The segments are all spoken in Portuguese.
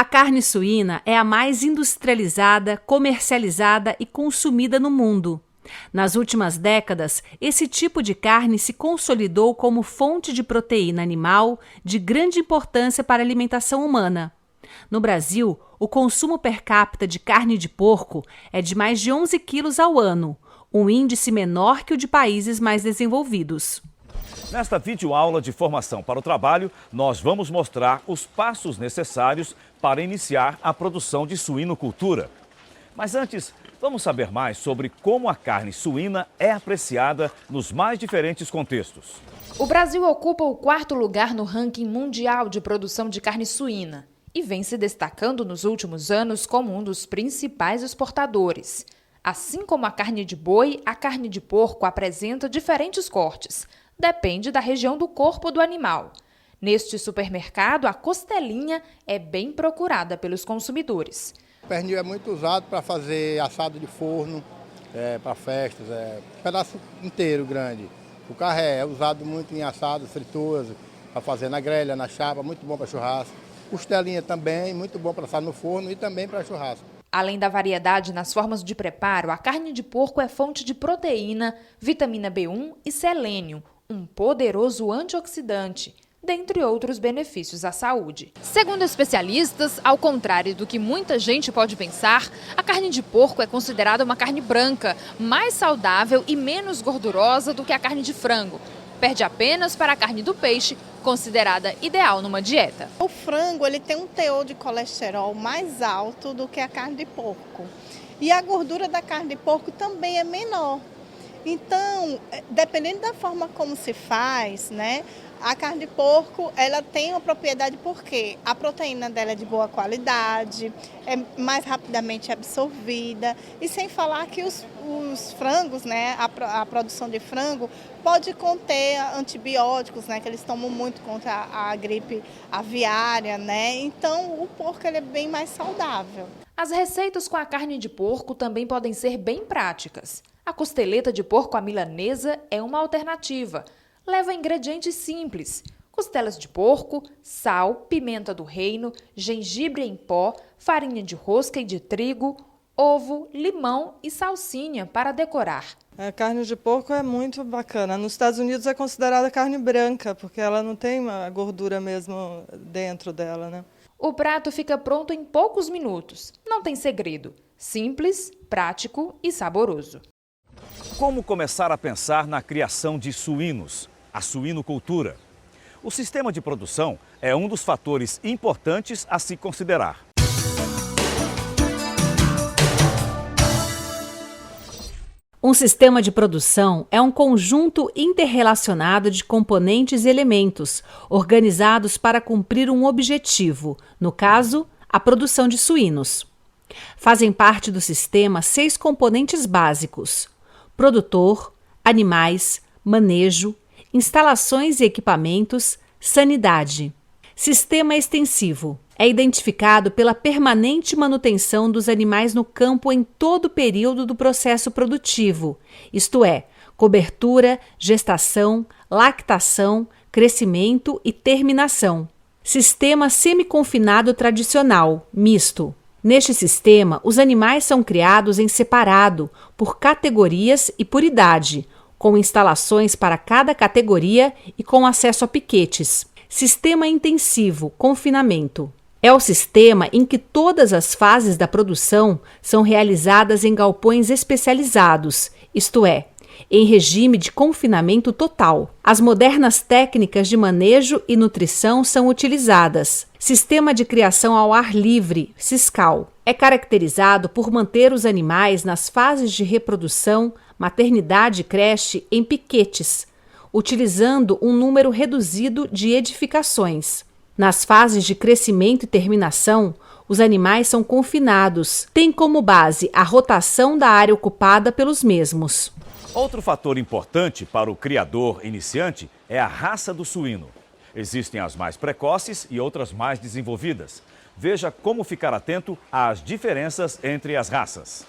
carne suína é a mais industrializada, comercializada e consumida no mundo. Nas últimas décadas, esse tipo de carne se consolidou como fonte de proteína animal de grande importância para a alimentação humana. No Brasil, o consumo per capita de carne de porco é de mais de 11 quilos ao ano, um índice menor que o de países mais desenvolvidos. Nesta videoaula de formação para o trabalho, nós vamos mostrar os passos necessários para iniciar a produção de suinocultura. Mas antes, vamos saber mais sobre como a carne suína é apreciada nos mais diferentes contextos. O Brasil ocupa o 4º lugar no ranking mundial de produção de carne suína e vem se destacando nos últimos anos como um dos principais exportadores. Assim como a carne de boi, a carne de porco apresenta diferentes cortes. Depende da região do corpo do animal. Neste supermercado, a costelinha é bem procurada pelos consumidores. O pernil é muito usado para fazer assado de forno, para festas, pedaço inteiro grande. O carré é usado muito em assado, frituras, para fazer na grelha, na chapa, muito bom para churrasco. Costelinha também, muito bom para assar no forno e também para churrasco. Além da variedade nas formas de preparo, a carne de porco é fonte de proteína, vitamina B1 e selênio, um poderoso antioxidante, dentre outros benefícios à saúde. Segundo especialistas, ao contrário do que muita gente pode pensar, a carne de porco é considerada uma carne branca, mais saudável e menos gordurosa do que a carne de frango. Perde apenas para a carne do peixe, considerada ideal numa dieta. O frango ele tem um teor de colesterol mais alto do que a carne de porco. E a gordura da carne de porco também é menor. Então, dependendo da forma como se faz, né, a carne de porco ela tem uma propriedade porque a proteína dela é de boa qualidade, é mais rapidamente absorvida e sem falar que os frangos, né, a produção de frango pode conter antibióticos, né, que eles tomam muito contra a gripe aviária, né? Então o porco ele é bem mais saudável. As receitas com a carne de porco também podem ser bem práticas. A costeleta de porco à milanesa é uma alternativa. Leva ingredientes simples: costelas de porco, sal, pimenta do reino, gengibre em pó, farinha de rosca e de trigo, ovo, limão e salsinha para decorar. A carne de porco é muito bacana. Nos Estados Unidos é considerada carne branca, porque ela não tem uma gordura mesmo dentro dela, né? O prato fica pronto em poucos minutos. Não tem segredo. Simples, prático e saboroso. Como começar a pensar na criação de suínos, a suinocultura? O sistema de produção é um dos fatores importantes a se considerar. Um sistema de produção é um conjunto interrelacionado de componentes e elementos, organizados para cumprir um objetivo, no caso, a produção de suínos. Fazem parte do sistema 6 componentes básicos: produtor, animais, manejo, instalações e equipamentos, sanidade. Sistema extensivo. É identificado pela permanente manutenção dos animais no campo em todo o período do processo produtivo, isto é, cobertura, gestação, lactação, crescimento e terminação. Sistema semi-confinado tradicional, misto. Neste sistema, os animais são criados em separado, por categorias e por idade, com instalações para cada categoria e com acesso a piquetes. Sistema intensivo, confinamento. É o sistema em que todas as fases da produção são realizadas em galpões especializados, isto é, em regime de confinamento total. As modernas técnicas de manejo e nutrição são utilizadas. Sistema de criação ao ar livre, SISCAL. É caracterizado por manter os animais nas fases de reprodução, maternidade e creche em piquetes, utilizando um número reduzido de edificações. Nas fases de crescimento e terminação, os animais são confinados, têm como base a rotação da área ocupada pelos mesmos. Outro fator importante para o criador iniciante é a raça do suíno. Existem as mais precoces e outras mais desenvolvidas. Veja como ficar atento às diferenças entre as raças.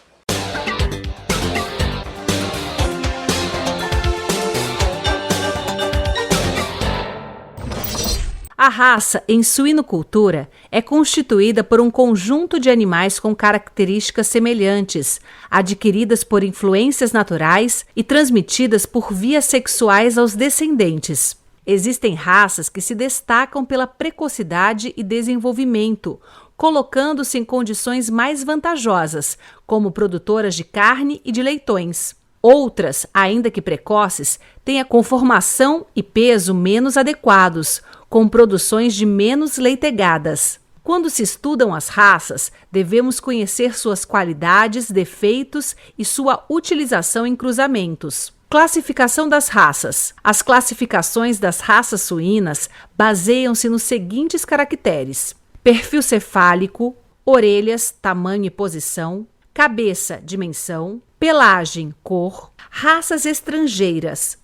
A raça em suinocultura é constituída por um conjunto de animais com características semelhantes, adquiridas por influências naturais e transmitidas por vias sexuais aos descendentes. Existem raças que se destacam pela precocidade e desenvolvimento, colocando-se em condições mais vantajosas, como produtoras de carne e de leitões. Outras, ainda que precoces, têm a conformação e peso menos adequados, com produções de menos leitegadas. Quando se estudam as raças, devemos conhecer suas qualidades, defeitos e sua utilização em cruzamentos. Classificação das raças. As classificações das raças suínas baseiam-se nos seguintes caracteres: perfil cefálico, orelhas, tamanho e posição, cabeça, dimensão, pelagem, cor. Raças estrangeiras.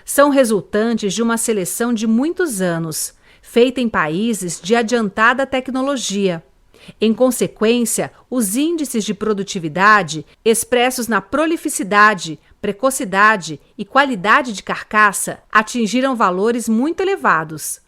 São resultantes de uma seleção de muitos anos, feita em países de adiantada tecnologia. Em consequência, os índices de produtividade, expressos na prolificidade, precocidade e qualidade de carcaça, atingiram valores muito elevados.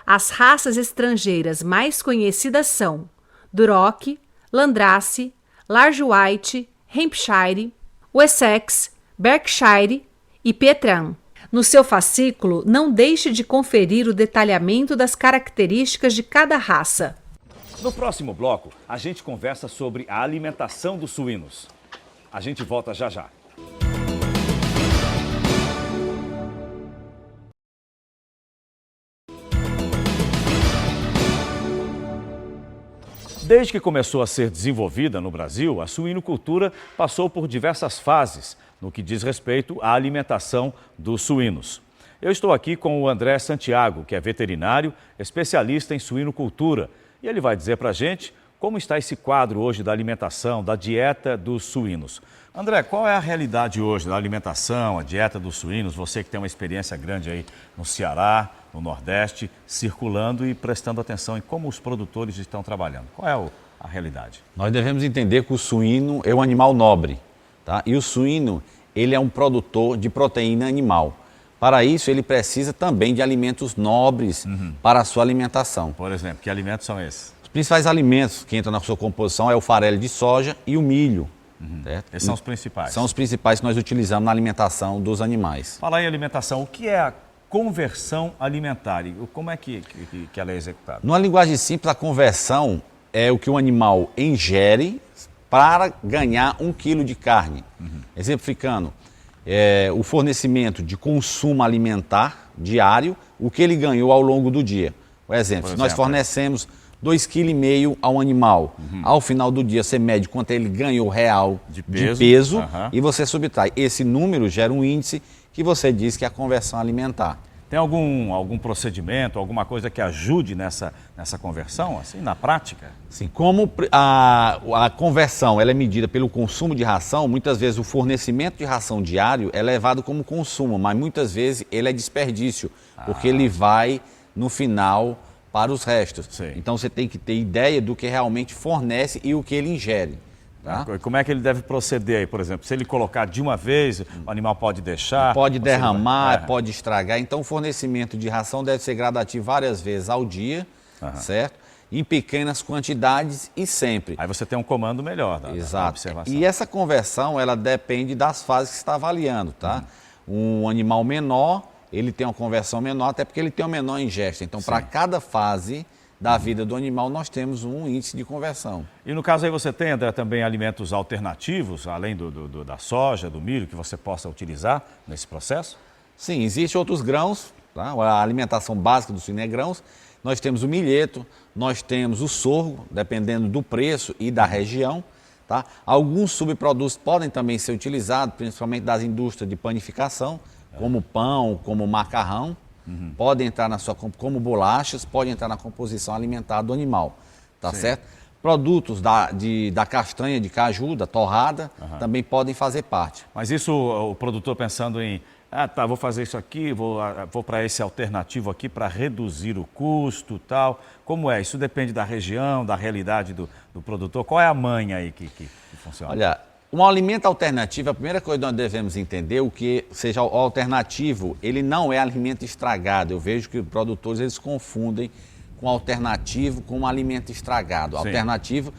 As raças estrangeiras mais conhecidas são Duroc, Landrace, Large White, Hampshire, Wessex, Berkshire e Pietran. No seu fascículo, não deixe de conferir o detalhamento das características de cada raça. No próximo bloco, a gente conversa sobre a alimentação dos suínos. A gente volta já já. Desde que começou a ser desenvolvida no Brasil, a suinocultura passou por diversas fases no que diz respeito à alimentação dos suínos. Eu estou aqui com o André Santiago, que é veterinário, especialista em suinocultura, e ele vai dizer para a gente como está esse quadro hoje da alimentação, da dieta dos suínos. André, qual é a realidade hoje da alimentação, a dieta dos suínos? Você que tem uma experiência grande aí no Ceará, no Nordeste, circulando e prestando atenção em como os produtores estão trabalhando. Qual é a realidade? Nós devemos entender que o suíno é um animal nobre, tá? E o suíno, ele é um produtor de proteína animal. Para isso, ele precisa também de alimentos nobres para a sua alimentação. Por exemplo, que alimentos são esses? Os principais alimentos que entram na sua composição é o farelo de soja e o milho. Certo? Esses são os principais? São os principais que nós utilizamos na alimentação dos animais. Fala em alimentação, o que é a conversão alimentar? Como é que ela é executada? Numa linguagem simples, a conversão é o que o animal ingere para ganhar 1 quilo de carne. Exemplificando, o fornecimento de consumo alimentar diário, o que ele ganhou ao longo do dia. Por exemplo, se nós fornecemos 2,5 kg ao animal, ao final do dia você mede quanto ele ganhou real de peso e você subtrai. Esse número gera um índice que você diz que é a conversão alimentar. Tem algum procedimento, alguma coisa que ajude nessa conversão, assim, na prática? Sim, como a conversão ela é medida pelo consumo de ração, muitas vezes o fornecimento de ração diário é levado como consumo, mas muitas vezes ele é desperdício, porque ele vai no final para os restos. Sim. Então você tem que ter ideia do que realmente fornece e o que ele ingere. Tá? Como é que ele deve proceder aí, por exemplo? Se ele colocar de uma vez, o animal pode deixar? Pode derramar, pode estragar. Então o fornecimento de ração deve ser gradativo várias vezes ao dia, certo? Em pequenas quantidades e sempre. Aí você tem um comando melhor da observação. E essa conversão, ela depende das fases que você está avaliando, tá? Um animal menor, ele tem uma conversão menor, até porque ele tem uma menor ingesta. Então, para cada fase da vida do animal, nós temos um índice de conversão. E no caso aí você tem, André, também alimentos alternativos, além da soja, do milho, que você possa utilizar nesse processo? Sim, existem outros grãos, tá? A alimentação básica do suíno é grãos. Nós temos o milheto, nós temos o sorgo, dependendo do preço e da região. Tá? Alguns subprodutos podem também ser utilizados, principalmente das indústrias de panificação, como pão, como macarrão. Podem entrar como bolachas, pode entrar na composição alimentar do animal, tá certo? Produtos da castanha de caju, da torrada, também podem fazer parte. Mas isso o produtor pensando em, vou fazer isso aqui, vou para esse alternativo aqui para reduzir o custo e tal. Como é? Isso depende da região, da realidade do produtor. Qual é a manha aí que funciona? Olha, um alimento alternativo, a primeira coisa que nós devemos entender o que seja o alternativo, ele não é alimento estragado. Eu vejo que os produtores eles confundem com alternativo, com um alimento estragado. Sim. Alternativo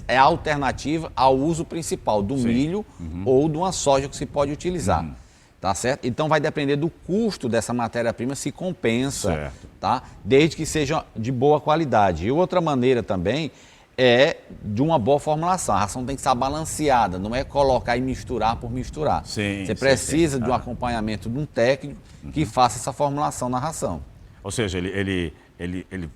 é alternativa ao uso principal do Sim. milho ou de uma soja que se pode utilizar. Tá certo? Então vai depender do custo dessa matéria-prima, se compensa, Certo. tá? Desde que seja de boa qualidade. E outra maneira também é de uma boa formulação. A ração tem que estar balanceada, não é colocar e misturar por misturar. Sim, Você sim, precisa sim. de um acompanhamento de um técnico que faça essa formulação na ração. Ou seja, ele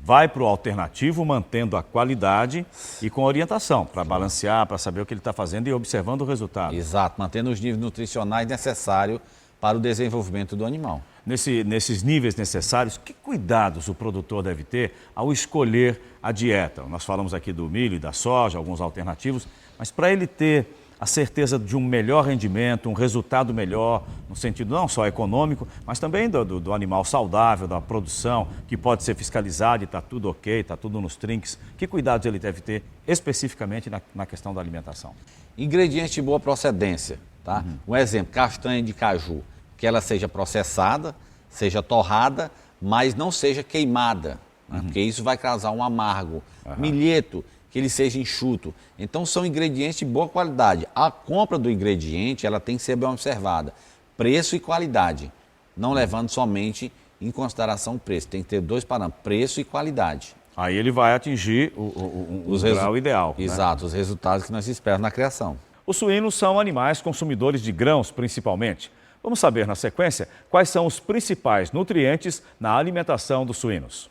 vai para o alternativo mantendo a qualidade e com orientação para balancear, para saber o que ele está fazendo e observando o resultado. Exato, mantendo os níveis nutricionais necessários para o desenvolvimento do animal. Nesses níveis necessários, que cuidados o produtor deve ter ao escolher a dieta? Nós falamos aqui do milho e da soja, alguns alternativos, mas para ele ter a certeza de um melhor rendimento, um resultado melhor, no sentido não só econômico, mas também do animal saudável, da produção, que pode ser fiscalizado e está tudo ok, está tudo nos trinques. Que cuidados ele deve ter especificamente na questão da alimentação? Ingredientes de boa procedência, tá? Um exemplo, castanha de caju, que ela seja processada, seja torrada, mas não seja queimada, né? Porque isso vai causar um amargo. Milheto, que ele seja enxuto. Então são ingredientes de boa qualidade. A compra do ingrediente, ela tem que ser bem observada. Preço e qualidade, não levando somente em consideração o preço. Tem que ter dois parâmetros, preço e qualidade. Aí ele vai atingir o grau ideal. Né? Exato, os resultados que nós esperamos na criação. Os suínos são animais consumidores de grãos, principalmente. Vamos saber, na sequência, quais são os principais nutrientes na alimentação dos suínos.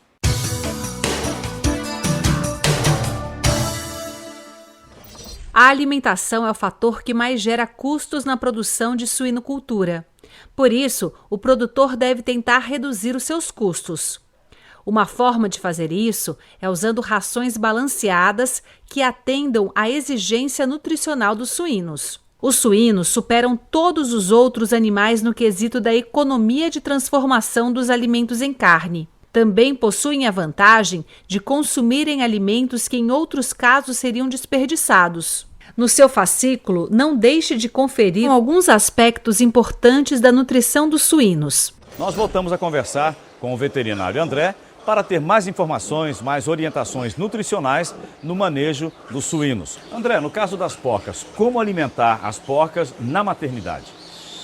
A alimentação é o fator que mais gera custos na produção de suinocultura. Por isso, o produtor deve tentar reduzir os seus custos. Uma forma de fazer isso é usando rações balanceadas que atendam à exigência nutricional dos suínos. Os suínos superam todos os outros animais no quesito da economia de transformação dos alimentos em carne. Também possuem a vantagem de consumirem alimentos que em outros casos seriam desperdiçados. No seu fascículo, não deixe de conferir alguns aspectos importantes da nutrição dos suínos. Nós voltamos a conversar com o veterinário André para ter mais informações, mais orientações nutricionais no manejo dos suínos. André, no caso das porcas, como alimentar as porcas na maternidade?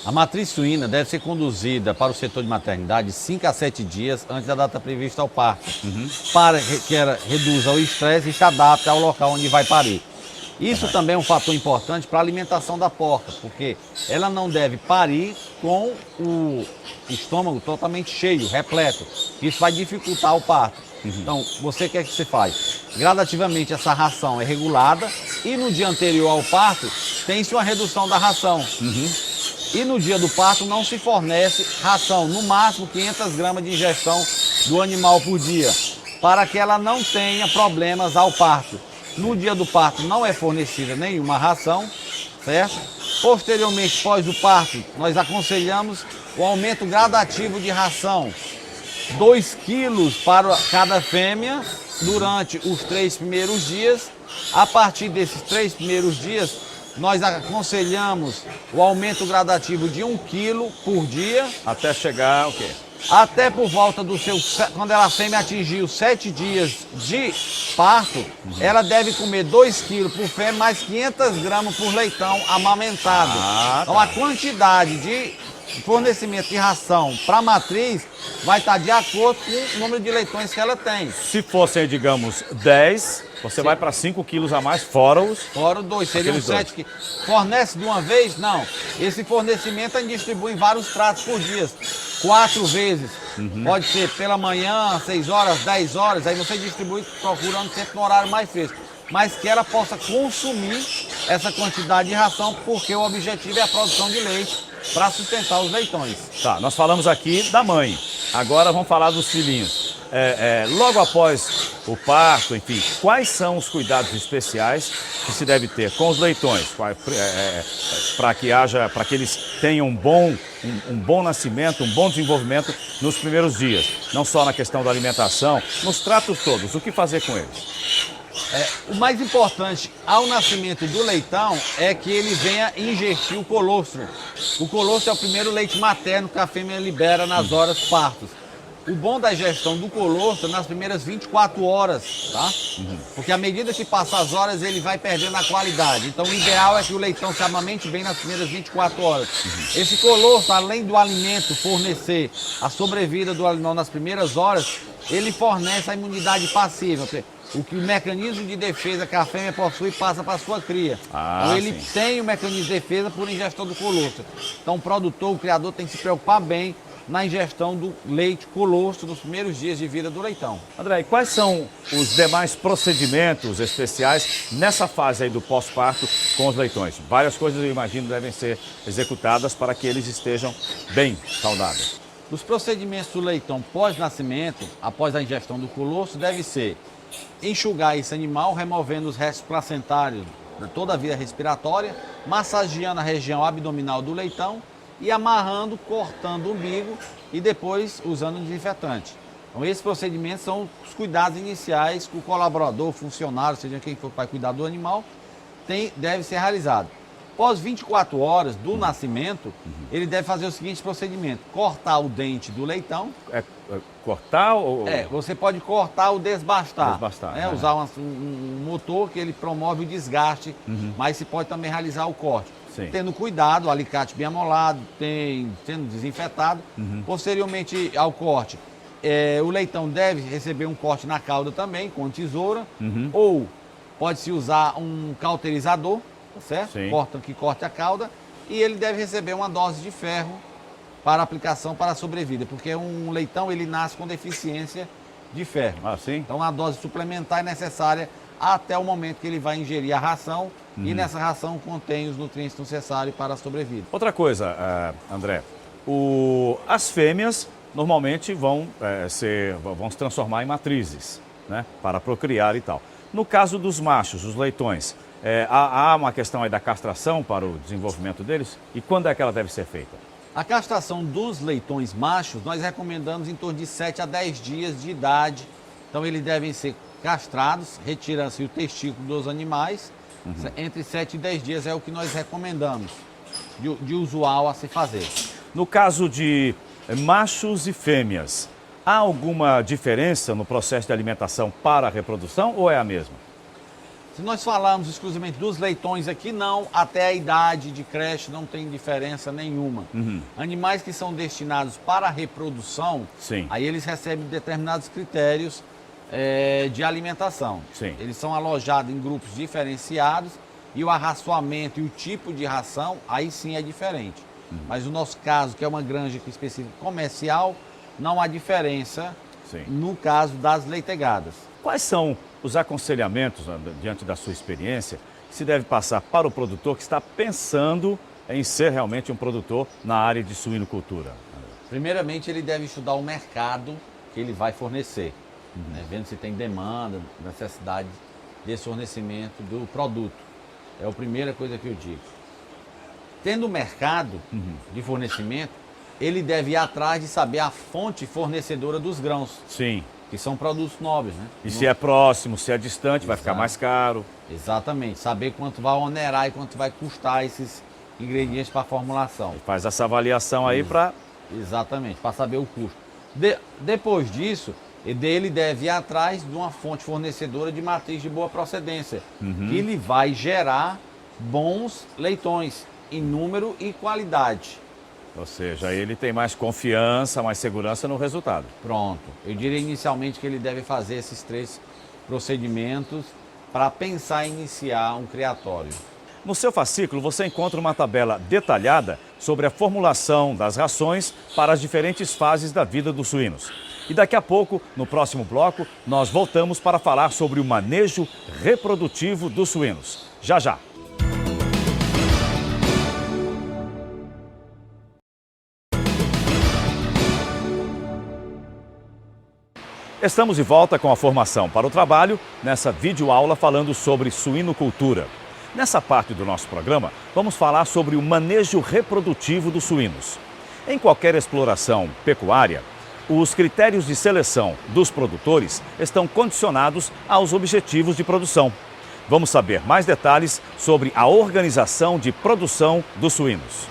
A matriz suína deve ser conduzida para o setor de maternidade 5 a 7 dias antes da data prevista ao parto, para que ela reduza o estresse e se adapte ao local onde vai parir. Isso também é um fator importante para a alimentação da porca, porque ela não deve parir com o estômago totalmente cheio, repleto. Isso vai dificultar o parto. Então, você quer que você faz? Gradativamente essa ração é regulada e no dia anterior ao parto tem-se uma redução da ração. E no dia do parto não se fornece ração, no máximo 500 gramas de ingestão do animal por dia, para que ela não tenha problemas ao parto. No dia do parto não é fornecida nenhuma ração, certo? Posteriormente, após o parto, nós aconselhamos o aumento gradativo de ração. 2 quilos para cada fêmea durante os 3 primeiros dias. A partir desses 3 primeiros dias, nós aconselhamos o aumento gradativo de 1 quilo por dia. Até chegar o quê? Até por volta do quando a fêmea atingir os 7 dias de parto, ela deve comer 2 quilos por fêmea, mais 500 gramas por leitão amamentado. Então a quantidade de fornecimento de ração para a matriz vai estar de acordo com o número de leitões que ela tem. Se fossem, digamos, 10, você vai para 5 quilos a mais, fora os... Fora os 2, seriam 7 quilos. Fornece de uma vez? Não. Esse fornecimento a gente distribui em vários pratos por dia. 4 vezes. Pode ser pela manhã, 6 horas, 10 horas, aí você distribui procurando sempre no horário mais fresco. Mas que ela possa consumir essa quantidade de ração, porque o objetivo é a produção de leite para sustentar os leitões. Tá, nós falamos aqui da mãe, agora vamos falar dos filhinhos. Logo após o parto, enfim, quais são os cuidados especiais que se deve ter com os leitões, para que eles tenham um bom nascimento, um bom desenvolvimento nos primeiros dias, não só na questão da alimentação, nos tratos todos, o que fazer com eles? O mais importante ao nascimento do leitão é que ele venha ingerir o colostro. O colostro é o primeiro leite materno que a fêmea libera nas horas partos. O bom da ingestão do colostro é nas primeiras 24 horas, tá? Porque à medida que passa as horas, ele vai perdendo a qualidade. Então, o ideal é que o leitão se amamente bem nas primeiras 24 horas. Esse colostro, além do alimento fornecer a sobrevida do animal nas primeiras horas, ele fornece a imunidade passiva. O que o mecanismo de defesa que a fêmea possui passa para a sua cria. Então, ele tem o mecanismo de defesa por ingestão do colostro. Então, o produtor, o criador, tem que se preocupar bem na ingestão do leite colostro nos primeiros dias de vida do leitão. André, e quais são os demais procedimentos especiais nessa fase aí do pós-parto com os leitões? Várias coisas, eu imagino, devem ser executadas para que eles estejam bem saudáveis. Os procedimentos do leitão pós-nascimento, após a ingestão do colostro, deve ser enxugar esse animal, removendo os restos placentários de toda a via respiratória, massageando a região abdominal do leitão e amarrando, cortando o umbigo e depois usando um desinfetante. Então, esses procedimentos são os cuidados iniciais que o colaborador, funcionário, seja quem for para cuidar do animal, deve ser realizado. Após 24 horas do nascimento, ele deve fazer o seguinte procedimento: cortar o dente do leitão. Cortar ou... Você pode cortar ou desbastar. Desbastar. Usar um motor que ele promove o desgaste, mas se pode também realizar o corte. Sim. Tendo cuidado, o alicate bem amolado, sendo desinfetado. Posteriormente ao corte, o leitão deve receber um corte na cauda também, com tesoura, ou pode-se usar um cauterizador, tá certo? Que corte a cauda, e ele deve receber uma dose de ferro para aplicação para a sobrevida, porque um leitão ele nasce com deficiência de ferro. Então a dose suplementar é necessária até o momento que ele vai ingerir a ração, e nessa ração contém os nutrientes necessários para a sobrevida. Outra coisa, André, as fêmeas normalmente vão se transformar em matrizes, né, para procriar e tal. No caso dos machos, os leitões, há uma questão aí da castração para o desenvolvimento deles? E quando é que ela deve ser feita? A castração dos leitões machos, nós recomendamos em torno de 7 a 10 dias de idade. Então, eles devem ser castrados, retirando-se o testículo dos animais. Entre 7 e 10 dias é o que nós recomendamos, de usual a se fazer. No caso de machos e fêmeas, há alguma diferença no processo de alimentação para a reprodução ou é a mesma? Se nós falarmos exclusivamente dos leitões aqui, não, até a idade de creche não tem diferença nenhuma. Animais que são destinados para a reprodução, aí eles recebem determinados critérios de alimentação. Eles são alojados em grupos diferenciados e o arraçoamento e o tipo de ração, aí sim é diferente. Mas no nosso caso, que é uma granja específica comercial, não há diferença no caso das leitegadas. Quais são os aconselhamentos, diante da sua experiência, que se deve passar para o produtor que está pensando em ser realmente um produtor na área de suinocultura? Primeiramente, ele deve estudar o mercado que ele vai fornecer, vendo se tem demanda, necessidade desse fornecimento do produto. É a primeira coisa que eu digo. Tendo o mercado de fornecimento, ele deve ir atrás de saber a fonte fornecedora dos grãos. Que são produtos nobres, né? E se é próximo, se é distante, vai ficar mais caro. Exatamente. Saber quanto vai onerar e quanto vai custar esses ingredientes para a formulação. E faz essa avaliação aí para... Exatamente, para saber o custo. Depois disso, ele deve ir atrás de uma fonte fornecedora de matriz de boa procedência. Que ele vai gerar bons leitões em número e qualidade. Ou seja, ele tem mais confiança, mais segurança no resultado. Pronto. Eu diria inicialmente que ele deve fazer esses 3 procedimentos para pensar em iniciar um criatório. No seu fascículo você encontra uma tabela detalhada sobre a formulação das rações para as diferentes fases da vida dos suínos. E daqui a pouco, no próximo bloco, nós voltamos para falar sobre o manejo reprodutivo dos suínos. Já já. Estamos de volta com a formação para o trabalho, nessa videoaula falando sobre suinocultura. Nessa parte do nosso programa, vamos falar sobre o manejo reprodutivo dos suínos. Em qualquer exploração pecuária, os critérios de seleção dos produtores estão condicionados aos objetivos de produção. Vamos saber mais detalhes sobre a organização de produção dos suínos.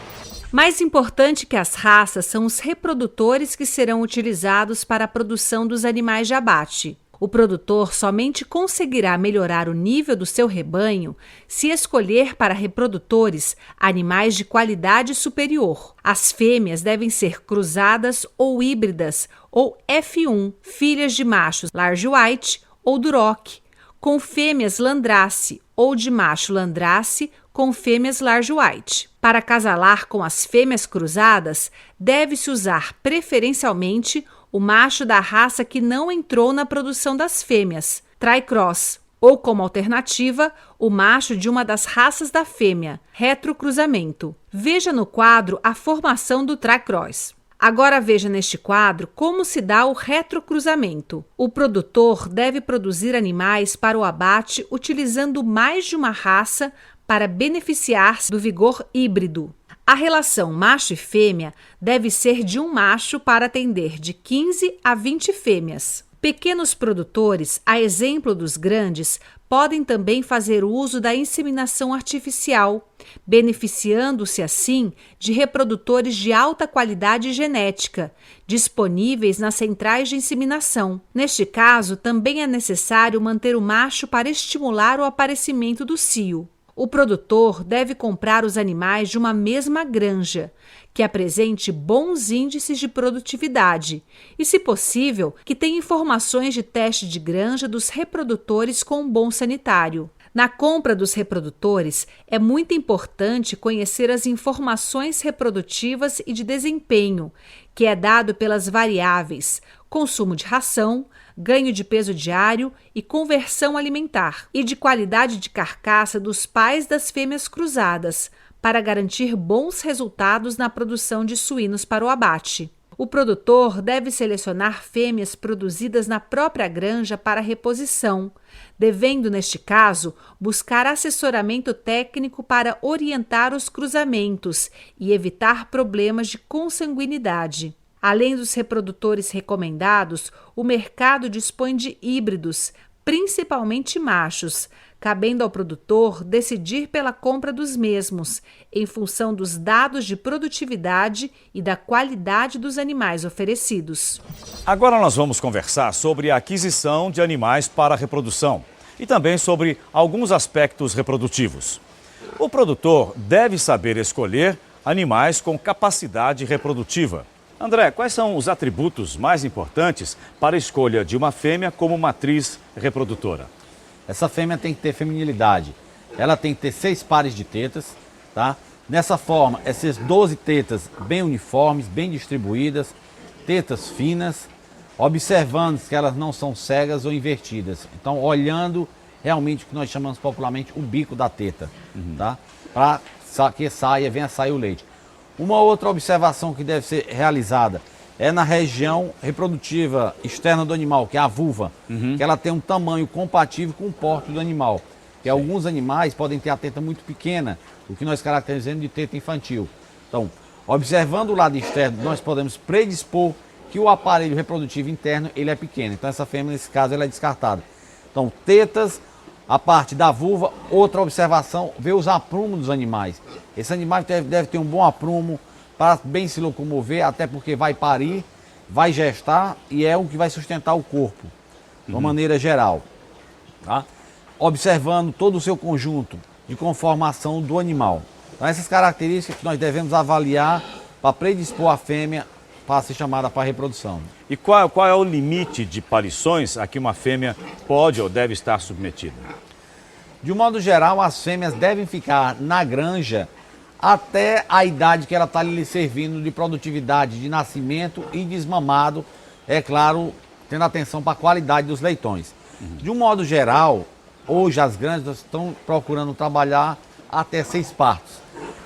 Mais importante que as raças são os reprodutores que serão utilizados para a produção dos animais de abate. O produtor somente conseguirá melhorar o nível do seu rebanho se escolher para reprodutores animais de qualidade superior. As fêmeas devem ser cruzadas ou híbridas, ou F1, filhas de machos Large White ou Duroc, com fêmeas Landrace, ou de macho Landrace com fêmeas Large White. Para acasalar com as fêmeas cruzadas, deve-se usar preferencialmente o macho da raça que não entrou na produção das fêmeas, Tricross, ou como alternativa, o macho de uma das raças da fêmea, retrocruzamento. Veja no quadro a formação do Tricross. Agora veja neste quadro como se dá o retrocruzamento. O produtor deve produzir animais para o abate utilizando mais de uma raça para beneficiar-se do vigor híbrido. A relação macho e fêmea deve ser de um macho para atender de 15 a 20 fêmeas. Pequenos produtores, a exemplo dos grandes, podem também fazer uso da inseminação artificial, beneficiando-se assim de reprodutores de alta qualidade genética, disponíveis nas centrais de inseminação. Neste caso, também é necessário manter o macho para estimular o aparecimento do cio. O produtor deve comprar os animais de uma mesma granja, que apresente bons índices de produtividade e, se possível, que tenha informações de teste de granja dos reprodutores com um bom sanitário. Na compra dos reprodutores, é muito importante conhecer as informações reprodutivas e de desempenho, que é dado pelas variáveis consumo de ração, ganho de peso diário e conversão alimentar, e de qualidade de carcaça dos pais das fêmeas cruzadas, para garantir bons resultados na produção de suínos para o abate. O produtor deve selecionar fêmeas produzidas na própria granja para reposição, devendo, neste caso, buscar assessoramento técnico para orientar os cruzamentos e evitar problemas de consanguinidade. Além dos reprodutores recomendados, o mercado dispõe de híbridos, principalmente machos, cabendo ao produtor decidir pela compra dos mesmos, em função dos dados de produtividade e da qualidade dos animais oferecidos. Agora nós vamos conversar sobre a aquisição de animais para a reprodução e também sobre alguns aspectos reprodutivos. O produtor deve saber escolher animais com capacidade reprodutiva. André, quais são os atributos mais importantes para a escolha de uma fêmea como matriz reprodutora? Essa fêmea tem que ter feminilidade. Ela tem que ter 6 pares de tetas, tá? Dessa forma, essas 12 tetas bem uniformes, bem distribuídas, tetas finas, observando que elas não são cegas ou invertidas. Então, olhando realmente o que nós chamamos popularmente o bico da teta, tá? Para que venha sair o leite. Uma outra observação que deve ser realizada é na região reprodutiva externa do animal, que é a vulva, que ela tem um tamanho compatível com o porte do animal. Que alguns animais podem ter a teta muito pequena, o que nós caracterizamos de teta infantil. Então, observando o lado externo, nós podemos predispor que o aparelho reprodutivo interno ele é pequeno. Então, essa fêmea, nesse caso, ela é descartada. Então, tetas, a parte da vulva. Outra observação, ver os aprumos dos animais. Esse animal deve ter um bom aprumo para bem se locomover, até porque vai parir, vai gestar e é o que vai sustentar o corpo, de uma maneira geral. Tá? Observando todo o seu conjunto de conformação do animal. Então, essas características que nós devemos avaliar para predispor a fêmea para ser chamada para a reprodução. E qual é o limite de parições a que uma fêmea pode ou deve estar submetida? De um modo geral, as fêmeas devem ficar na granja até a idade que ela está lhe servindo de produtividade de nascimento e desmamado, é claro, tendo atenção para a qualidade dos leitões. De um modo geral, hoje as granjas estão procurando trabalhar até 6 partos.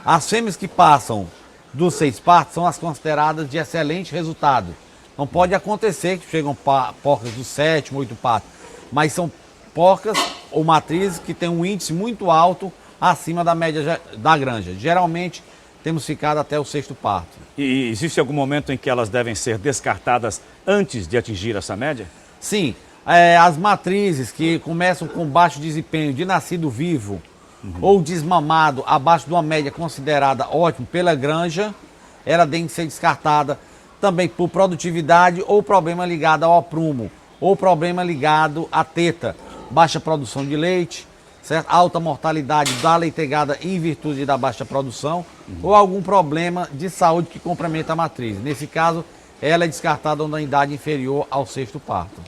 As fêmeas que passam dos 6 partos são as consideradas de excelente resultado. Não pode acontecer que chegam porcas do 7º, 8º parto, mas são porcas ou matrizes que têm um índice muito alto acima da média da granja. Geralmente temos ficado até o 6º parto. E existe algum momento em que elas devem ser descartadas antes de atingir essa média? Sim, as matrizes que começam com baixo desempenho de nascido vivo ou desmamado abaixo de uma média considerada ótima pela granja, ela tem que ser descartada também por produtividade ou problema ligado ao aprumo, ou problema ligado à teta, baixa produção de leite, certo? Alta mortalidade da leitegada em virtude da baixa produção, ou algum problema de saúde que comprometa a matriz. Nesse caso, ela é descartada na idade inferior ao 6º parto.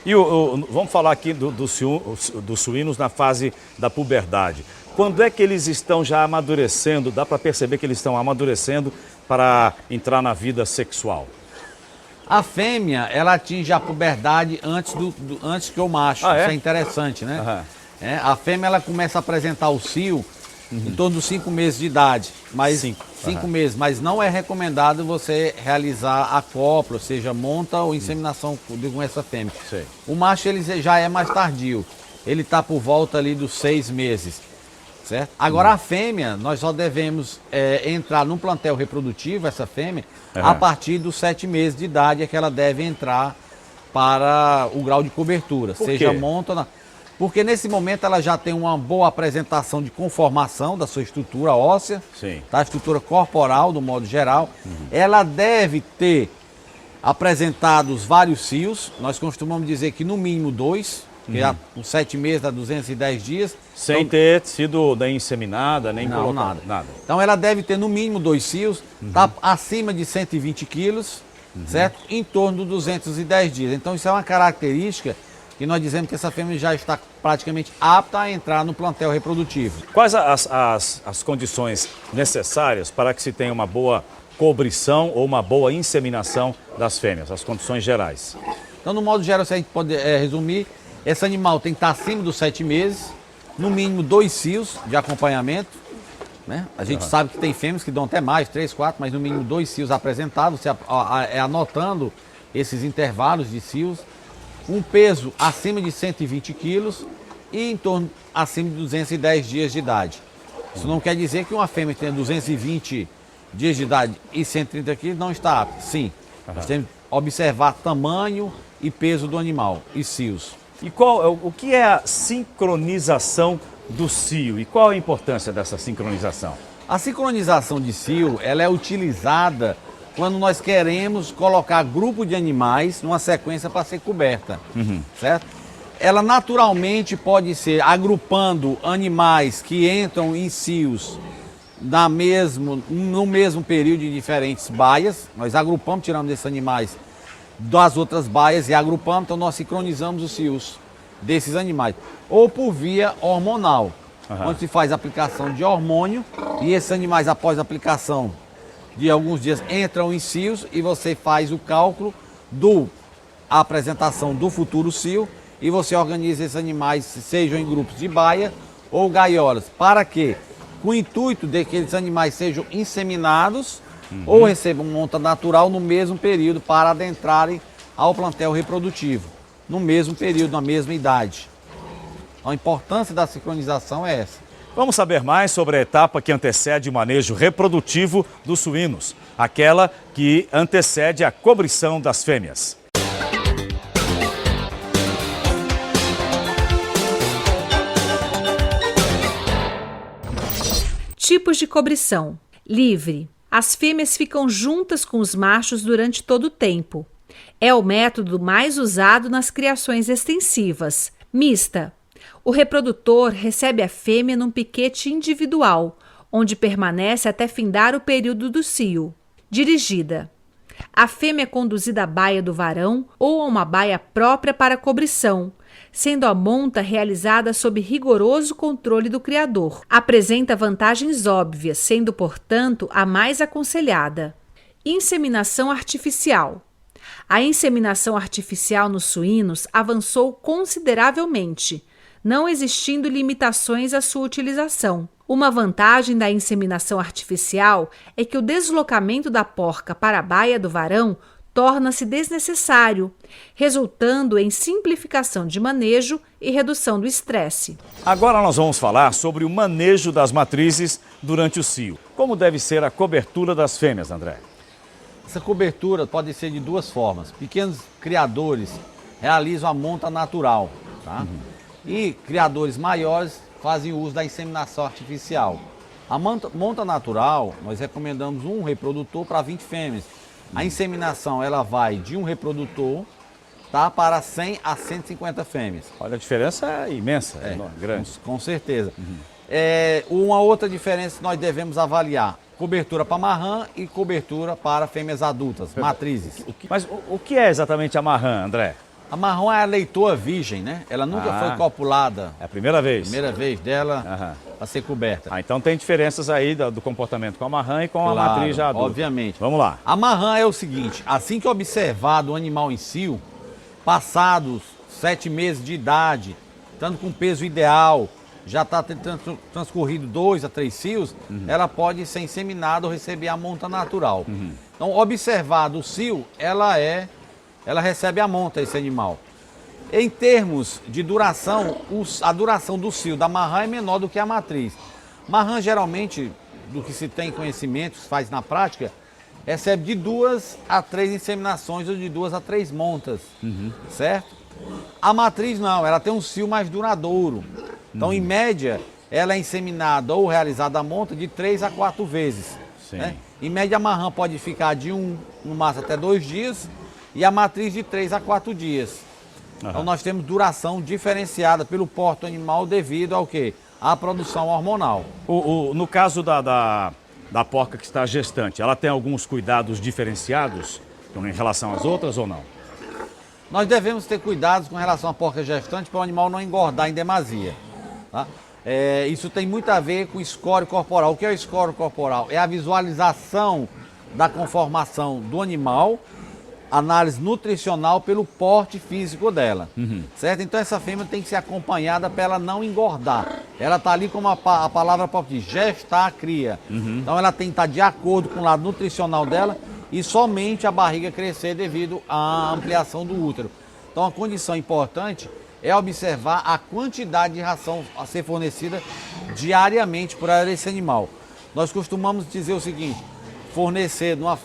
E vamos falar aqui dos suínos na fase da puberdade. Quando é que eles estão já amadurecendo? Dá para perceber que eles estão amadurecendo para entrar na vida sexual? A fêmea, ela atinge a puberdade antes que o macho. Ah, é? Isso é interessante, né? Aham. A fêmea, ela começa a apresentar o cio em torno dos 5 meses de idade. Mas 5 meses. Mas não é recomendado você realizar acoplo, ou seja, monta ou inseminação com essa fêmea. Sei. O macho, ele já é mais tardio. Ele está por volta ali dos 6 meses. Certo? Agora a fêmea, nós só devemos entrar num plantel reprodutivo, essa fêmea, a partir dos 7 meses de idade é que ela deve entrar para o grau de cobertura. Por seja quê? monta... Porque nesse momento ela já tem uma boa apresentação de conformação da sua estrutura óssea, Sim. da estrutura corporal, do modo geral. Ela deve ter apresentado os vários cios, nós costumamos dizer que no mínimo 2, que com 7 meses dá 210 dias. Sem ter sido nem inseminada, nem Não, colocada. nada. Então ela deve ter no mínimo 2 cios, tá acima de 120 quilos, certo? Em torno de 210 dias. Então isso é uma característica que nós dizemos que essa fêmea já está praticamente apta a entrar no plantel reprodutivo. Quais as condições necessárias para que se tenha uma boa cobrição ou uma boa inseminação das fêmeas? As condições gerais. Então, no modo geral, se a gente pode resumir, esse animal tem que estar acima dos 7 meses, no mínimo 2 cios de acompanhamento, né? A gente sabe que tem fêmeas que dão até mais, 3, 4, mas no mínimo 2 cios apresentados, você anotando esses intervalos de cios, um peso acima de 120 quilos e em torno acima de 210 dias de idade. Isso não quer dizer que uma fêmea que tenha 220 dias de idade e 130 quilos não está apta. Sim, nós temos que observar tamanho e peso do animal e cios. E o que é a sincronização do cio? E qual a importância dessa sincronização? A sincronização de cio, ela é utilizada quando nós queremos colocar grupo de animais numa sequência para ser coberta, certo? Ela naturalmente pode ser agrupando animais que entram em cios no mesmo período de diferentes baias. Nós agrupamos, tiramos esses animais das outras baias e agrupamos, então nós sincronizamos os cios desses animais. Ou por via hormonal, onde se faz aplicação de hormônio e esses animais, após a aplicação de alguns dias, entram em cios e você faz o cálculo a apresentação do futuro cio e você organiza esses animais, sejam em grupos de baia ou gaiolas. Para quê? Com o intuito de que esses animais sejam inseminados ou recebam monta natural no mesmo período para adentrarem ao plantel reprodutivo, no mesmo período, na mesma idade. A importância da sincronização é essa. Vamos saber mais sobre a etapa que antecede o manejo reprodutivo dos suínos, aquela que antecede a cobrição das fêmeas. Tipos de cobrição. Livre. As fêmeas ficam juntas com os machos durante todo o tempo. É o método mais usado nas criações extensivas. Mista. O reprodutor recebe a fêmea num piquete individual, onde permanece até findar o período do cio. Dirigida. A fêmea é conduzida à baia do varão ou a uma baia própria para cobrição, sendo a monta realizada sob rigoroso controle do criador. Apresenta vantagens óbvias, sendo, portanto, a mais aconselhada. Inseminação artificial. A inseminação artificial nos suínos avançou consideravelmente, não existindo limitações à sua utilização. Uma vantagem da inseminação artificial é que o deslocamento da porca para a baia do varão torna-se desnecessário, resultando em simplificação de manejo e redução do estresse. Agora nós vamos falar sobre o manejo das matrizes durante o cio. Como deve ser a cobertura das fêmeas, André? Essa cobertura pode ser de duas formas. Pequenos criadores realizam a monta natural, tá? E criadores maiores fazem uso da inseminação artificial. A monta natural, nós recomendamos um reprodutor para 20 fêmeas. A inseminação ela vai de um reprodutor, tá, para 100 a 150 fêmeas. Olha, a diferença é imensa, é enorme, grande. Com certeza. Uma outra diferença que nós devemos avaliar: cobertura para marrã e cobertura para fêmeas adultas, matrizes. Mas o que é exatamente a marrã, André? A marrom é a leitoa virgem, né? Ela nunca foi copulada. É a primeira vez? Primeira vez dela a ser coberta. Então tem diferenças aí do comportamento com a marrã e com a matriz já adulta. Obviamente. Vamos lá. A marrã é o seguinte: assim que observado o animal em cio, passados 7 meses de idade, estando com peso ideal, já está transcorrido 2 a 3 cios, ela pode ser inseminada ou receber a monta natural. Então, observado o cio, ela recebe a monta, esse animal. Em termos de duração, a duração do cio da marrã é menor do que a matriz. Marrã, geralmente, do que se tem conhecimento, se faz na prática, recebe de 2 a 3 inseminações ou de 2 a 3 montas, certo? A matriz não, ela tem um cio mais duradouro. Então, em média, ela é inseminada ou realizada a monta de 3 a 4 vezes. Né? Em média, a marrã pode ficar de no máximo até 2 dias, e a matriz de 3 a 4 dias. Então nós temos duração diferenciada pelo porte animal devido ao quê? À produção hormonal. No caso da porca que está gestante, ela tem alguns cuidados diferenciados em relação às outras ou não? Nós devemos ter cuidados com relação à porca gestante para o animal não engordar em demasia. Tá? Isso tem muito a ver com score corporal. O que é o score corporal? É a visualização da conformação do animal, análise nutricional pelo porte físico dela, certo? Então essa fêmea tem que ser acompanhada para ela não engordar. Ela está ali como a palavra própria diz, gestar a cria. Então ela tem que estar de acordo com o lado nutricional dela e somente a barriga crescer devido à ampliação do útero. Então a condição importante é observar a quantidade de ração a ser fornecida diariamente por esse animal. Nós costumamos dizer o seguinte: fornecer numa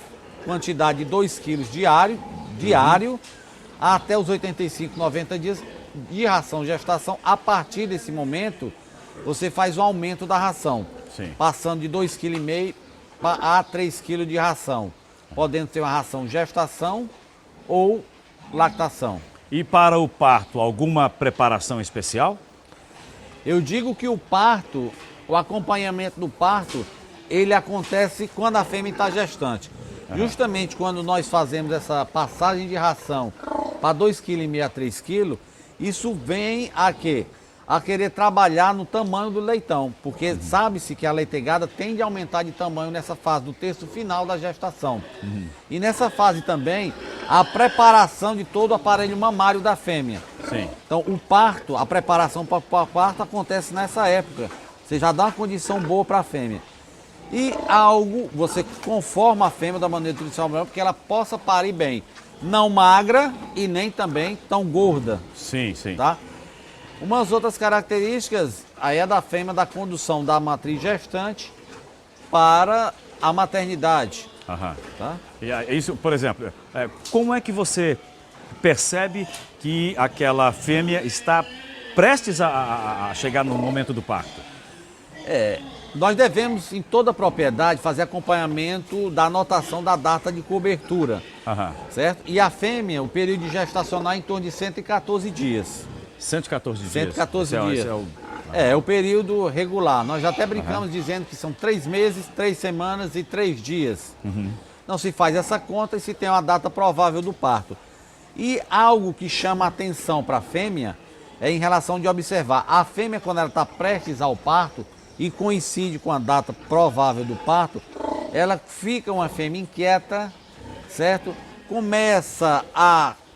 quantidade de 2 quilos diário até os 85, 90 dias de ração gestação. A partir desse momento, você faz o aumento da ração, passando de 2,5 kg a 3 kg de ração, podendo ter uma ração gestação ou lactação. E para o parto, alguma preparação especial? Eu digo que o parto, o acompanhamento do parto, ele acontece quando a fêmea está gestante. Justamente quando nós fazemos essa passagem de ração para 2,5 kg a 3 kg, isso vem a quê? A querer trabalhar no tamanho do leitão, porque sabe-se que a leitegada tende a aumentar de tamanho nessa fase do terço final da gestação. E nessa fase também, a preparação de todo o aparelho mamário da fêmea. Então o parto, a preparação para o parto acontece nessa época. Você já dá uma condição boa para a fêmea. E você conforma a fêmea da maneira nutricional para que ela possa parir bem. Não magra e nem também tão gorda. Tá? Umas outras características aí é da fêmea da condução da matriz gestante para a maternidade. Tá? E isso, por exemplo, como é que você percebe que aquela fêmea está prestes a chegar no momento do parto? Nós devemos, em toda a propriedade, fazer acompanhamento da anotação da data de cobertura, certo? E a fêmea, o período de gestacional é em torno de 114 dias. 114 dias? 114 dias. É o período regular. Nós já até brincamos dizendo que são 3 meses, 3 semanas e 3 dias. Não se faz essa conta e se tem uma data provável do parto. E algo que chama a atenção para a fêmea é em relação de observar. A fêmea, quando ela está prestes ao parto, e coincide com a data provável do parto, ela fica uma fêmea inquieta, certo? Começa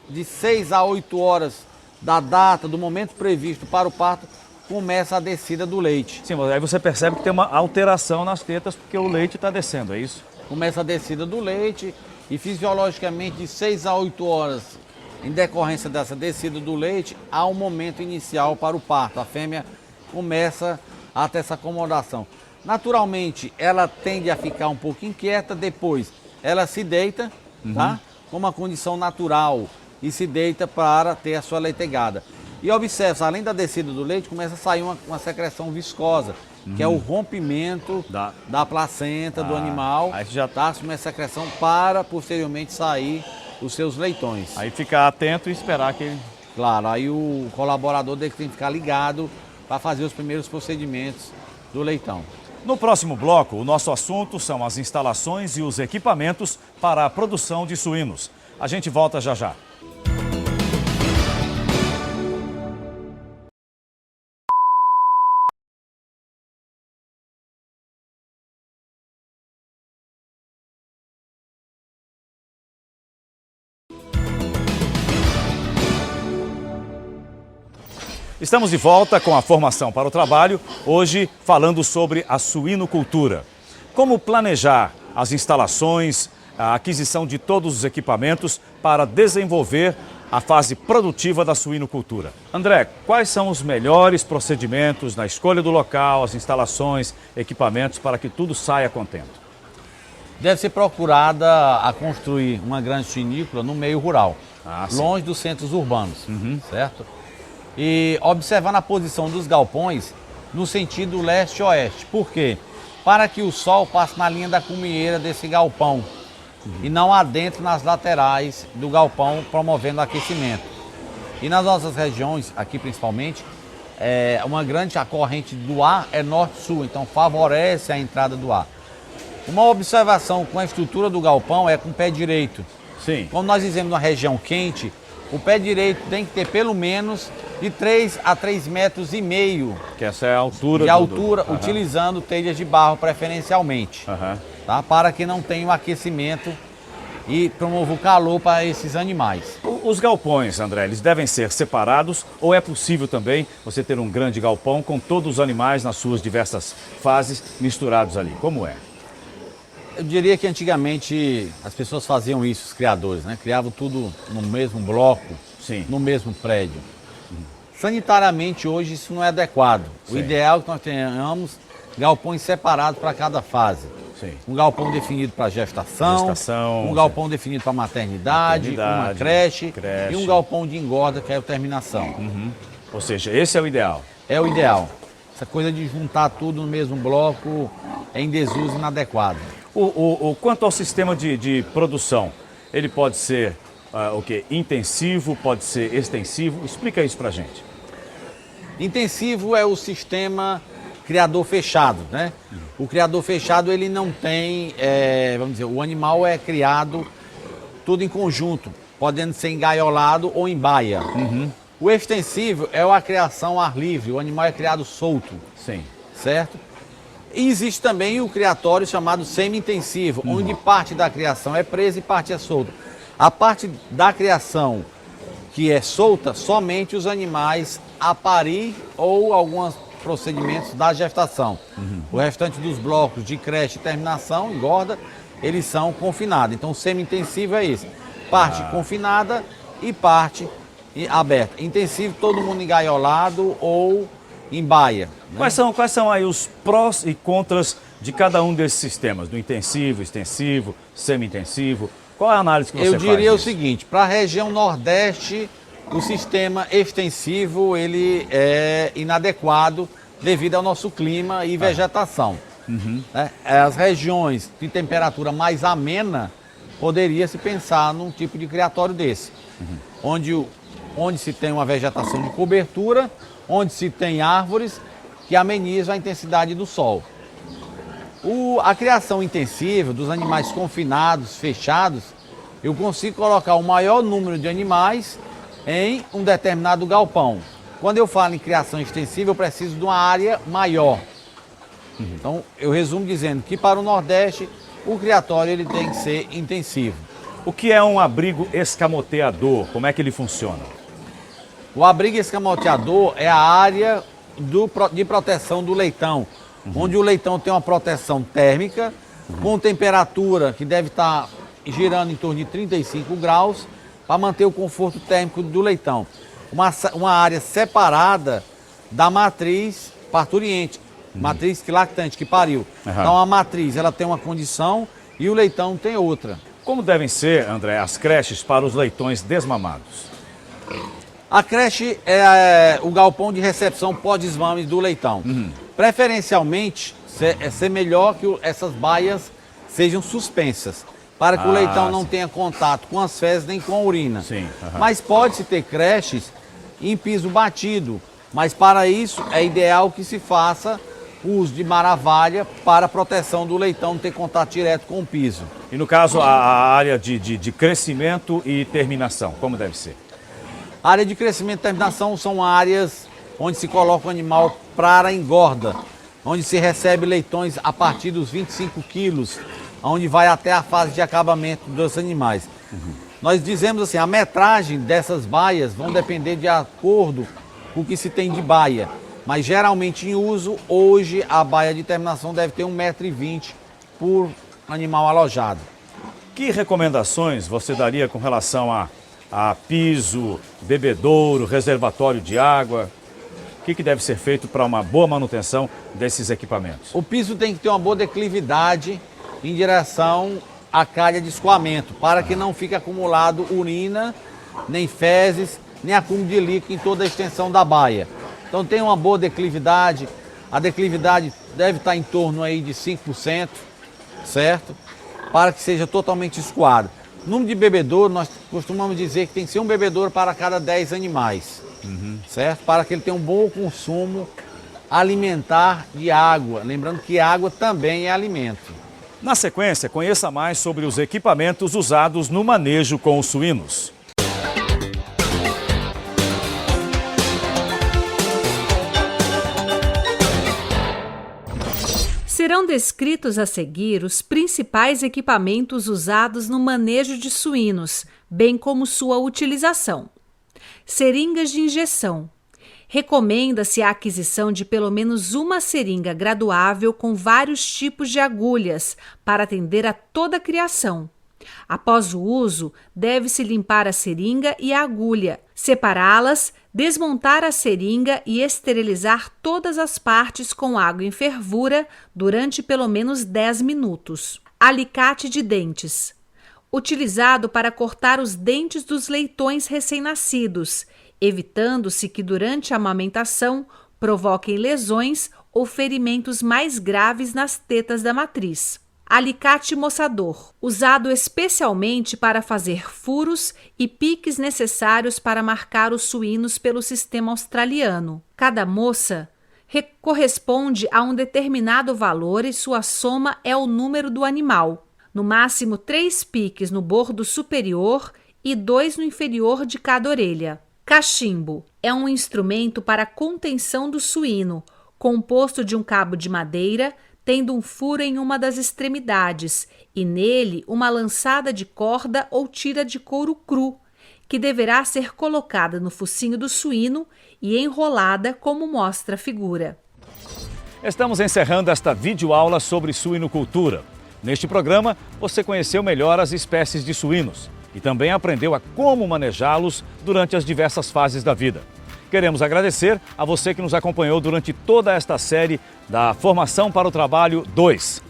de 6 a 8 horas da data, do momento previsto para o parto, começa a descida do leite. Sim, mas aí você percebe que tem uma alteração nas tetas porque o leite está descendo, é isso? Começa a descida do leite e fisiologicamente de 6 a 8 horas, em decorrência dessa descida do leite, há um momento inicial para o parto. A fêmea começa a ter essa acomodação. Naturalmente, ela tende a ficar um pouco inquieta, depois ela se deita, tá? Com uma condição natural, e se deita para ter a sua leitegada. E observe, além da descida do leite, começa a sair uma secreção viscosa, que é o rompimento da placenta do animal. Aí já começa a secreção para posteriormente sair os seus leitões. Aí ficar atento e esperar que ele... Claro, aí o colaborador tem que ficar ligado para fazer os primeiros procedimentos do leitão. No próximo bloco, o nosso assunto são as instalações e os equipamentos para a produção de suínos. A gente volta já já. Estamos de volta com a formação para o trabalho, hoje falando sobre a suinocultura. Como planejar as instalações, a aquisição de todos os equipamentos para desenvolver a fase produtiva da suinocultura. André, quais são os melhores procedimentos na escolha do local, as instalações, equipamentos para que tudo saia contento? Deve ser procurada a construir uma grande suinícola no meio rural, longe dos centros urbanos, certo? E observando a posição dos galpões no sentido leste-oeste. Por quê? Para que o sol passe na linha da cumieira desse galpão e não adentre nas laterais do galpão, promovendo o aquecimento. E nas nossas regiões, aqui principalmente, uma grande corrente do ar é norte-sul, então favorece a entrada do ar. Uma observação com a estrutura do galpão é com o pé direito. Sim. Como nós dizemos numa região quente, o pé direito tem que ter pelo menos de 3 a 3,5 metros. Que essa é a altura. De altura, utilizando telhas de barro preferencialmente. Tá? Para que não tenha o aquecimento e promova o calor para esses animais. Os galpões, André, eles devem ser separados ou é possível também você ter um grande galpão com todos os animais nas suas diversas fases misturados ali? Como é? Eu diria que antigamente as pessoas faziam isso, os criadores, né? Criavam tudo no mesmo bloco, sim, no mesmo prédio. Sanitariamente hoje isso não é adequado. Sim. O ideal é que nós tenhamos galpões separados para cada fase. Sim. Um galpão definido para gestação, um galpão definido para maternidade, uma creche e um galpão de engorda, que é a terminação. Ou seja, esse é o ideal. É o ideal. Essa coisa de juntar tudo no mesmo bloco é em desuso inadequado. Quanto ao sistema de produção, ele pode ser intensivo, pode ser extensivo? Explica isso pra gente. Intensivo é o sistema criador fechado, né? O criador fechado, ele não tem, vamos dizer, o animal é criado tudo em conjunto, podendo ser engaiolado ou em baia. O extensivo é a criação ao ar livre, o animal é criado solto. Sim. Certo? E existe também o criatório chamado semi-intensivo, onde parte da criação é presa e parte é solta. A parte da criação que é solta, somente os animais a parir ou alguns procedimentos da gestação. O restante dos blocos de creche e terminação, engorda, eles são confinados. Então o semi-intensivo é esse. Parte confinada e parte aberta. Intensivo, todo mundo engaiolado ou em baia. Né? Quais são aí os prós e contras de cada um desses sistemas? Do intensivo, extensivo, semi-intensivo? Qual é a análise que você faz? Eu diria o seguinte, para a região nordeste, o sistema extensivo ele é inadequado devido ao nosso clima e vegetação. Né? As regiões de temperatura mais amena, poderia se pensar num tipo de criatório desse, onde se tem uma vegetação de cobertura, onde se tem árvores que amenizam a intensidade do sol. A criação intensiva dos animais confinados, fechados, eu consigo colocar o maior número de animais em um determinado galpão. Quando eu falo em criação extensiva, eu preciso de uma área maior. Então, eu resumo dizendo que para o Nordeste, o criatório ele tem que ser intensivo. O que é um abrigo escamoteador? Como é que ele funciona? O abrigo escamoteador é a área de proteção do leitão, onde o leitão tem uma proteção térmica, com temperatura que deve estar girando em torno de 35 graus, para manter o conforto térmico do leitão. Uma área separada da matriz parturiente, matriz lactante que pariu. Então a matriz ela tem uma condição e o leitão tem outra. Como devem ser, André, as creches para os leitões desmamados? A creche é o galpão de recepção pós-desmame do leitão. Preferencialmente, é ser melhor que essas baias sejam suspensas, para que o leitão não tenha contato com as fezes nem com a urina. Sim. Mas pode-se ter creches em piso batido, mas para isso é ideal que se faça uso de maravalha para a proteção do leitão não ter contato direto com o piso. E no caso, a área de crescimento e terminação, como deve ser? A área de crescimento e terminação são áreas onde se coloca o animal para a engorda, onde se recebe leitões a partir dos 25 quilos, onde vai até a fase de acabamento dos animais. Nós dizemos assim, a metragem dessas baias vão depender de acordo com o que se tem de baia, mas geralmente em uso, hoje a baia de terminação deve ter 1,20 m por animal alojado. Que recomendações você daria com relação a piso, bebedouro, reservatório de água? O que deve ser feito para uma boa manutenção desses equipamentos? O piso tem que ter uma boa declividade em direção à calha de escoamento, para que não fique acumulado urina, nem fezes, nem acúmulo de líquido em toda a extensão da baia. Então tem uma boa declividade, a declividade deve estar em torno aí de 5%, certo? Para que seja totalmente escoado. Número de bebedouro, nós costumamos dizer que tem que ser um bebedouro para cada 10 animais, certo? Para que ele tenha um bom consumo alimentar de água. Lembrando que água também é alimento. Na sequência, conheça mais sobre os equipamentos usados no manejo com os suínos. Serão descritos a seguir os principais equipamentos usados no manejo de suínos, bem como sua utilização. Seringas de injeção. Recomenda-se a aquisição de pelo menos uma seringa graduável com vários tipos de agulhas para atender a toda a criação. Após o uso, deve-se limpar a seringa e a agulha, separá-las, desmontar a seringa e esterilizar todas as partes com água em fervura durante pelo menos 10 minutos. Alicate de dentes. Utilizado para cortar os dentes dos leitões recém-nascidos, evitando-se que durante a amamentação provoquem lesões ou ferimentos mais graves nas tetas da matriz. Alicate moçador, usado especialmente para fazer furos e piques necessários para marcar os suínos pelo sistema australiano. Cada moça corresponde a um determinado valor e sua soma é o número do animal. No máximo 3 piques no bordo superior e 2 no inferior de cada orelha. Cachimbo é um instrumento para contenção do suíno, composto de um cabo de madeira, tendo um furo em uma das extremidades e nele uma lançada de corda ou tira de couro cru, que deverá ser colocada no focinho do suíno e enrolada como mostra a figura. Estamos encerrando esta videoaula sobre suinocultura. Neste programa, você conheceu melhor as espécies de suínos e também aprendeu a como manejá-los durante as diversas fases da vida. Queremos agradecer a você que nos acompanhou durante toda esta série da Formação para o Trabalho 2.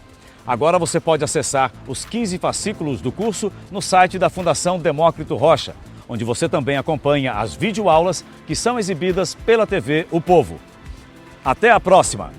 Agora você pode acessar os 15 fascículos do curso no site da Fundação Demócrito Rocha, onde você também acompanha as videoaulas que são exibidas pela TV O Povo. Até a próxima!